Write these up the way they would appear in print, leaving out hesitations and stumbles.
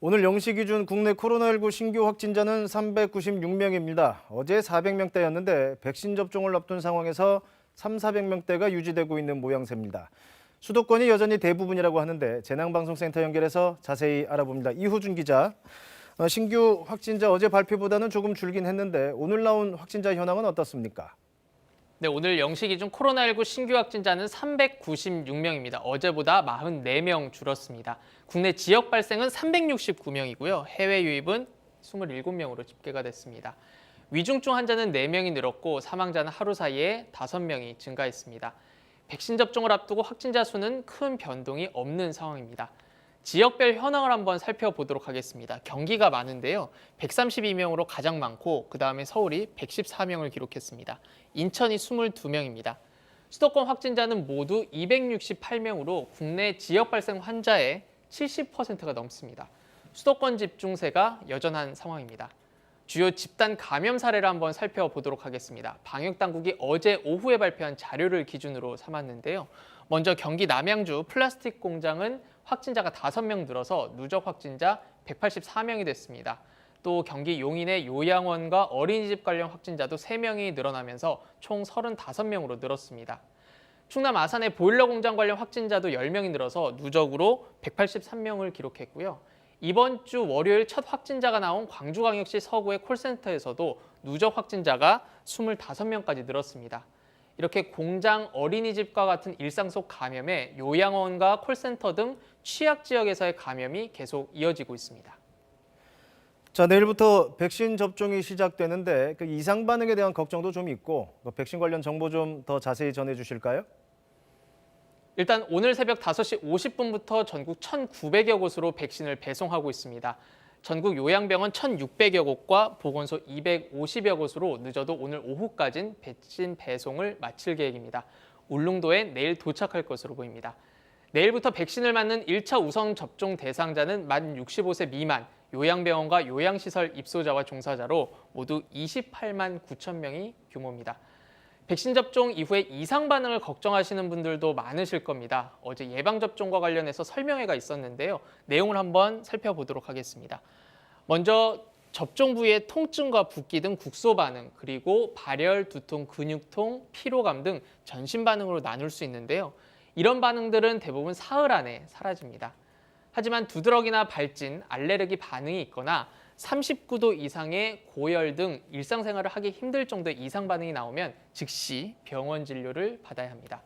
오늘 0시 기준 국내 코로나19 신규 확진자는 396명입니다. 어제 400명대였는데 백신 접종을 앞둔 상황에서 400명대가 유지되고 있는 모양새입니다. 수도권이 여전히 대부분이라고 하는데 재난방송센터 연결해서 자세히 알아봅니다. 이호준 기자, 신규 확진자 어제 발표보다는 조금 줄긴 했는데 오늘 나온 확진자 현황은 어떻습니까? 네, 오늘 0시 기준 코로나19 신규 확진자는 396명입니다. 어제보다 44명 줄었습니다. 국내 지역 발생은 369명이고요. 해외 유입은 27명으로 집계가 됐습니다. 위중증 환자는 4명이 늘었고 사망자는 하루 사이에 5명이 증가했습니다. 백신 접종을 앞두고 확진자 수는 큰 변동이 없는 상황입니다. 지역별 현황을 한번 살펴보도록 하겠습니다. 경기가 많은데요. 132명으로 가장 많고 그다음에 서울이 114명을 기록했습니다. 인천이 22명입니다. 수도권 확진자는 모두 268명으로 국내 지역 발생 환자의 70%가 넘습니다. 수도권 집중세가 여전한 상황입니다. 주요 집단 감염 사례를 한번 살펴보도록 하겠습니다. 방역당국이 어제 오후에 발표한 자료를 기준으로 삼았는데요. 먼저 경기 남양주 플라스틱 공장은 확진자가 5명 늘어서 누적 확진자 184명이 됐습니다. 또 경기 용인의 요양원과 어린이집 관련 확진자도 3명이 늘어나면서 총 35명으로 늘었습니다. 충남 아산의 보일러 공장 관련 확진자도 10명이 늘어서 누적으로 183명을 기록했고요. 이번 주 월요일 첫 확진자가 나온 광주광역시 서구의 콜센터에서도 누적 확진자가 25명까지 늘었습니다. 이렇게 공장, 어린이집과 같은 일상 속 감염에 요양원과 콜센터 등 취약 지역에서의 감염이 계속 이어지고 있습니다. 자, 내일부터 백신 접종이 시작되는데 그 이상 반응에 대한 걱정도 좀 있고 백신 관련 정보 좀 더 자세히 전해 주실까요? 일단 오늘 새벽 5시 50분부터 전국 1,900여 곳으로 백신을 배송하고 있습니다. 전국 요양병원 1,600여 곳과 보건소 250여 곳으로 늦어도 오늘 오후까진 백신 배송을 마칠 계획입니다. 울릉도에 내일 도착할 것으로 보입니다. 내일부터 백신을 맞는 1차 우선 접종 대상자는 만 65세 미만, 요양병원과 요양시설 입소자와 종사자로 모두 28만 9천 명이 규모입니다. 백신 접종 이후에 이상 반응을 걱정하시는 분들도 많으실 겁니다. 어제 예방접종과 관련해서 설명회가 있었는데요. 내용을 한번 살펴보도록 하겠습니다. 먼저 접종 부위의 통증과 붓기 등 국소 반응, 그리고 발열, 두통, 근육통, 피로감 등 전신 반응으로 나눌 수 있는데요. 이런 반응들은 대부분 사흘 안에 사라집니다. 하지만 두드러기나 발진, 알레르기 반응이 있거나 39도 이상의 고열 등 일상생활을 하기 힘들 정도의 이상 반응이 나오면 즉시 병원 진료를 받아야 합니다.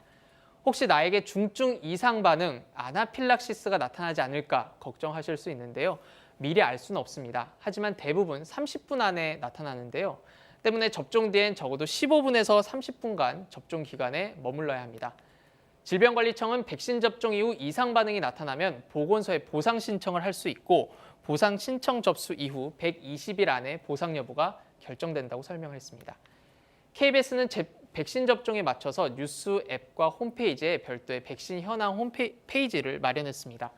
혹시 나에게 중증 이상 반응, 아나필락시스가 나타나지 않을까 걱정하실 수 있는데요. 미리 알 수는 없습니다. 하지만 대부분 30분 안에 나타나는데요. 때문에 접종 뒤엔 적어도 15분에서 30분간 접종 기간에 머물러야 합니다. 질병관리청은 백신 접종 이후 이상 반응이 나타나면 보건소에 보상 신청을 할 수 있고 보상 신청 접수 이후 120일 안에 보상 여부가 결정된다고 설명했습니다. KBS는 백신 접종에 맞춰서 뉴스 앱과 홈페이지에 별도의 백신 현황 홈페이지를 마련했습니다.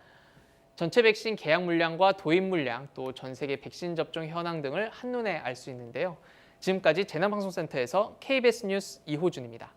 전체 백신 계약 물량과 도입 물량, 또 전 세계 백신 접종 현황 등을 한눈에 알 수 있는데요. 지금까지 재난방송센터에서 KBS 뉴스 이호준입니다.